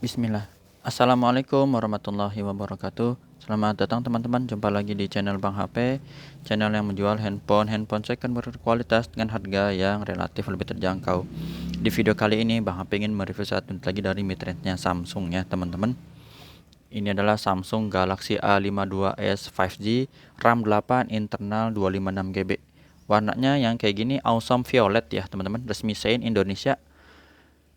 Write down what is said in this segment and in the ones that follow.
Bismillah. Assalamualaikum warahmatullahi wabarakatuh. Selamat datang teman-teman, jumpa lagi di channel Bang HP, channel yang menjual handphone second berkualitas dengan harga yang relatif lebih terjangkau. Di video kali ini Bang HP ingin mereview satu unit lagi dari mid-range-nya Samsung ya teman-teman. Ini adalah Samsung Galaxy A52s 5G, RAM 8, internal 256GB. Warnanya yang kayak gini awesome violet ya teman-teman, resmi Sein Indonesia.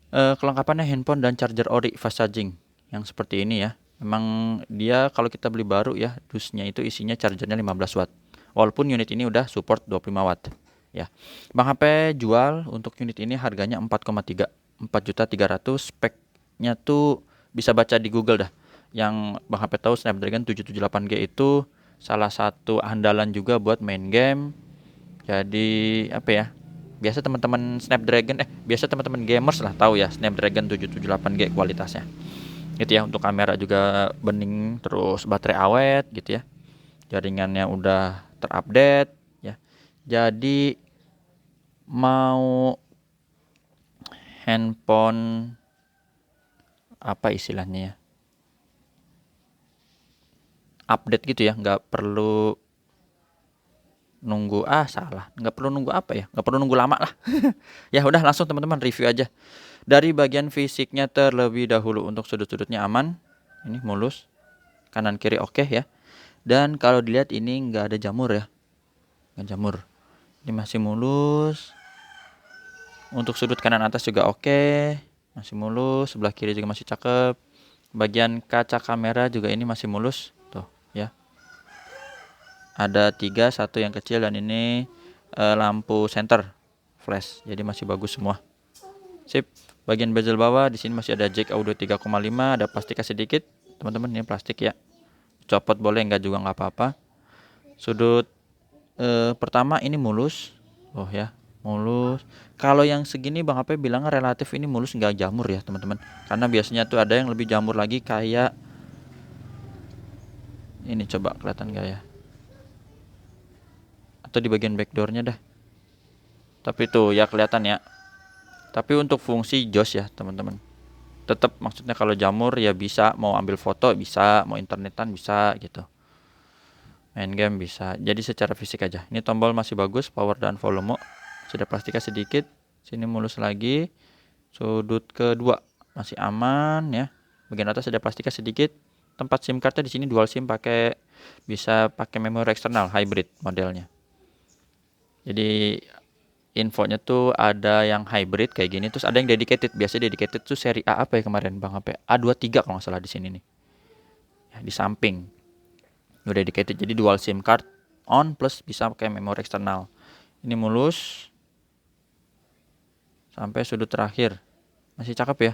Kelengkapannya handphone dan charger ori fast charging yang seperti ini ya. Memang dia kalau kita beli baru ya, dusnya itu isinya chargernya 15 watt. Walaupun unit ini udah support 25 watt ya. Bang HP jual untuk unit ini harganya 4,3, 4.300.000. Speknya tuh bisa baca di Google dah. Yang Bang HP tahu Snapdragon 778G itu salah satu andalan juga buat main game. Jadi apa ya? Biasa teman-teman gamers lah tahu ya Snapdragon 778G kualitasnya. Gitu ya, untuk kamera juga bening, terus baterai awet gitu ya. Jaringannya udah terupdate ya. Jadi mau handphone apa istilahnya ya? Update gitu ya, nggak perlu nunggu nggak perlu nunggu apa ya, nggak perlu nunggu lama lah. Ya udah langsung teman-teman review aja. Dari bagian fisiknya terlebih dahulu, untuk sudut-sudutnya aman, ini mulus, kanan kiri oke ya. Dan kalau dilihat ini nggak ada jamur ya, nggak jamur, ini masih mulus. Untuk sudut kanan atas juga oke, masih mulus. Sebelah kiri juga masih cakep. Bagian kaca kamera juga ini masih mulus tuh ya. Ada 3, satu yang kecil, dan ini lampu center flash, jadi masih bagus semua. Sip. Bagian bezel bawah di sini masih ada jack audio 3,5, ada plastiknya sedikit, teman-teman, ini plastik ya. Copot boleh, enggak juga nggak apa-apa. Sudut pertama ini mulus. Oh ya, mulus. Kalau yang segini Bang HP bilang relatif ini mulus, nggak jamur ya, teman-teman. Karena biasanya tuh ada yang lebih jamur lagi, kayak ini, coba kelihatan nggak ya? Atau di bagian backdoornya dah. Tapi tuh ya kelihatan ya. Tapi untuk fungsi jos ya teman-teman, tetap, maksudnya kalau jamur ya bisa, mau ambil foto bisa, mau internetan bisa gitu, main game bisa. Jadi secara fisik aja. Ini tombol masih bagus, power dan volume. Sudah plastiknya sedikit. Sini mulus lagi. Sudut kedua masih aman ya. Bagian atas ada plastiknya sedikit. Tempat SIM cardnya di sini dual SIM, bisa pakai memori eksternal hybrid modelnya. Jadi infonya tuh ada yang hybrid kayak gini, terus ada yang dedicated. Biasanya dedicated tuh seri A apa ya kemarin Bang HP? A23 kalau nggak salah di sini nih. Ya, di samping. Udah dedicated, jadi dual SIM card on plus bisa pakai memori eksternal. Ini mulus sampai sudut terakhir. Masih cakep ya.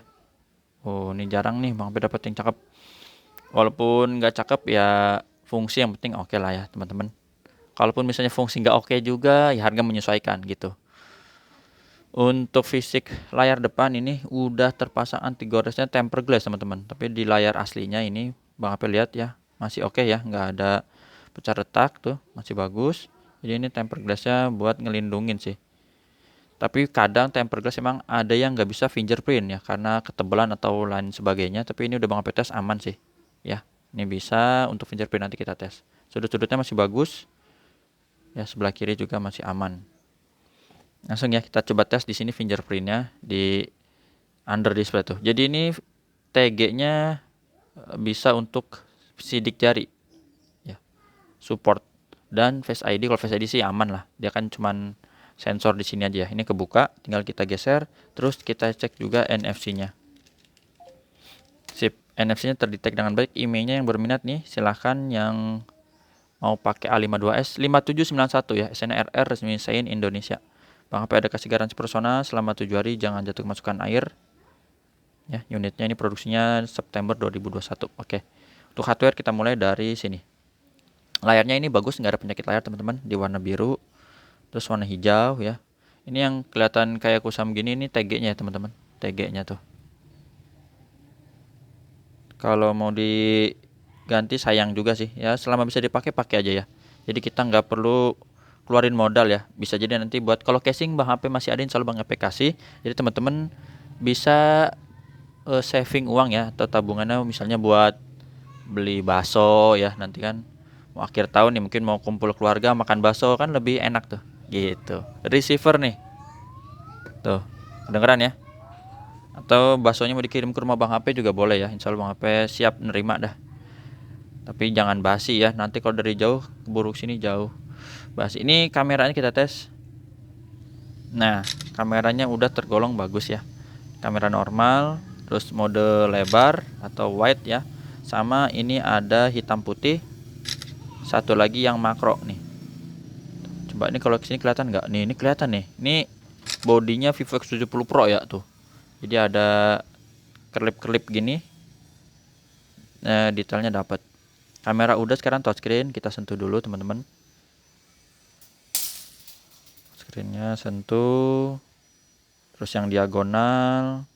Oh, ini jarang nih Bang HP dapat yang cakep. Walaupun nggak cakep ya, fungsi yang penting oke lah ya teman-teman. Kalaupun misalnya fungsi nggak oke juga, ya harga menyesuaikan gitu. Untuk fisik layar depan ini udah terpasang anti goresnya tempered glass teman-teman. Tapi di layar aslinya ini Bang HP lihat ya, masih oke ya, nggak ada pecah retak tuh, masih bagus. Jadi ini tempered glassnya buat ngelindungin sih. Tapi kadang tempered glass emang ada yang nggak bisa fingerprint ya, karena ketebalan atau lain sebagainya. Tapi ini udah Bang HP tes aman sih ya. Ini bisa untuk fingerprint, nanti kita tes. Sudut-sudutnya masih bagus ya, sebelah kiri juga masih aman. Langsung ya kita coba tes di sini fingerprintnya di under display tuh. Jadi ini TG-nya bisa untuk sidik jari ya, support, dan Face ID. Kalau Face ID sih aman lah, dia kan cuman sensor di sini aja ya. Ini kebuka, tinggal kita geser, terus kita cek juga NFC-nya. Sip, NFC-nya terdetek dengan baik. IMEI-nya yang berminat nih, silahkan yang mau pakai A52s 5791 ya, SNRR resmi Sein Indonesia. Bang HP ada kasih garansi personal selama 7 hari, jangan jatuh kemasukan air. Ya, unitnya ini produksinya September 2021. Oke. Untuk hardware kita mulai dari sini. Layarnya ini bagus, nggak ada penyakit layar teman-teman, di warna biru, terus warna hijau ya. Ini yang kelihatan kayak kusam gini, ini TG-nya ya teman-teman. TG-nya tuh. Kalau mau diganti sayang juga sih ya, selama bisa dipakai pakai aja ya. Jadi kita nggak perlu keluarin modal ya. Bisa jadi nanti buat, kalau casing Bang HP masih ada, insya Allah Bang HP kasih. Jadi teman-teman bisa saving uang ya, atau tabungannya misalnya buat beli bakso ya, nanti kan mau akhir tahun nih, mungkin mau kumpul keluarga makan bakso kan lebih enak tuh gitu. Receiver nih tuh, kedengeran ya, atau baksonya mau dikirim ke rumah Bang HP juga boleh ya, insya Allah Bang HP siap nerima dah, tapi jangan basi ya, nanti kalau dari jauh keburu sini jauh basi. Ini kameranya kita tes. Nah, kameranya udah tergolong bagus ya, kamera normal, terus mode lebar atau wide ya, sama ini ada hitam putih, satu lagi yang makro nih. Coba ini kalau kesini kelihatan nggak nih? Ini kelihatan nih, ini bodinya Vivo X70 Pro ya tuh, jadi ada kelip-kelip gini. Detailnya dapat. Kamera udah, sekarang touchscreen kita sentuh dulu teman-teman. Screennya sentuh, terus yang diagonal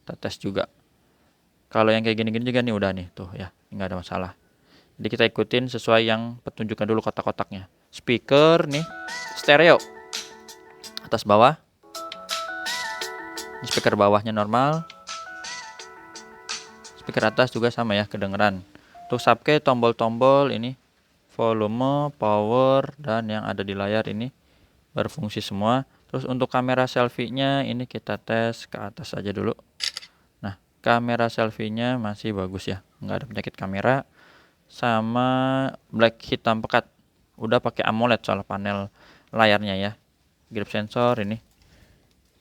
kita tes juga. Kalau yang kayak gini-gini juga nih udah nih tuh ya, nggak ada masalah. Jadi kita ikutin sesuai yang petunjukkan dulu kotak-kotaknya. Speaker nih stereo, atas bawah. Ini speaker bawahnya normal, speaker atas juga sama ya, kedengeran. Untuk subke tombol-tombol ini volume, power, dan yang ada di layar ini berfungsi semua. Terus untuk kamera selfie-nya ini kita tes ke atas aja dulu. Nah, kamera selfie-nya masih bagus ya, nggak ada penyakit kamera. Sama black hitam pekat, udah pakai AMOLED soal panel layarnya ya. Grip sensor ini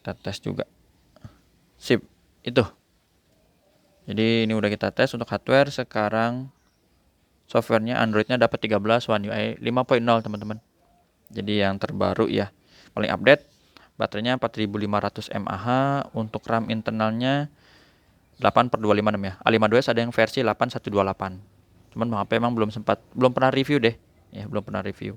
kita tes juga. Sip, itu. Jadi ini udah kita tes untuk hardware. Sekarang softwarenya Androidnya dapat 13 One UI 5.0 teman-teman. Jadi yang terbaru ya, paling update. Baterainya 4500 mAh. Untuk RAM internalnya 8/256 ya. A52s ada yang versi 8128. Cuman Bang HP emang belum pernah review deh. Ya, belum pernah review.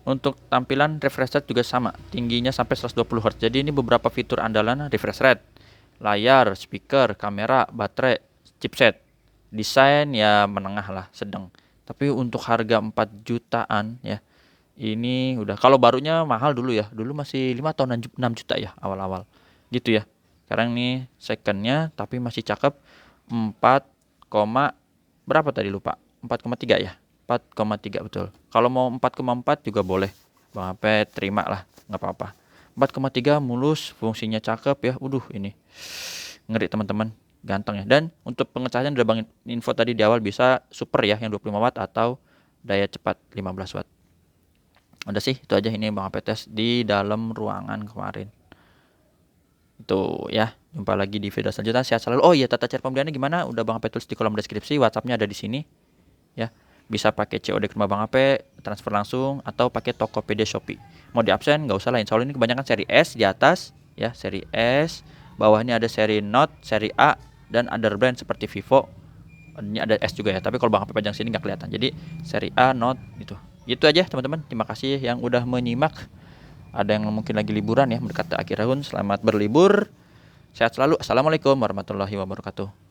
Untuk tampilan refresh rate juga sama, tingginya sampai 120 Hz. Jadi ini beberapa fitur andalan: refresh rate, layar, speaker, kamera, baterai, chipset. Desain ya menengah lah, sedang. Tapi untuk harga 4 jutaan ya, ini udah, kalau barunya mahal dulu ya. Dulu masih 5 atau 6 juta ya awal-awal. Gitu ya. Sekarang nih secondnya tapi masih cakep. 4, berapa tadi lupa? 4,3 ya. 4,3 betul. Kalau mau 4,4 juga boleh. Bang HP terima lah, nggak apa-apa. 4,3 mulus, fungsinya cakep ya. Ini ngeri teman-teman. Ganteng ya. Dan untuk pengecasan udah Bang info tadi di awal, bisa super ya yang 25 watt atau daya cepat 15 watt. Udah sih, itu aja ini Bang HP tes di dalam ruangan kemarin. Itu ya. Jumpa lagi di video selanjutnya. Sehat selalu. Oh iya, tata cara pembeliannya gimana? Udah Bang HP tulis di kolom deskripsi. WhatsAppnya ada di sini. Ya. Bisa pakai COD ke rumah Bang HP, transfer langsung, atau pakai Tokopedia Shopee. Mau di absen nggak usah lah. Insya Allah ini kebanyakan seri S di atas ya, seri S. Bawahnya ada seri Note, seri A, dan other brand seperti Vivo. Ini ada S juga ya, tapi kalau Bang HP pajang sini nggak kelihatan. Jadi seri A, Note itu. Itu aja teman-teman. Terima kasih yang udah menyimak. Ada yang mungkin lagi liburan ya, mendekati akhir tahun. Selamat berlibur. Sehat selalu. Assalamualaikum warahmatullahi wabarakatuh.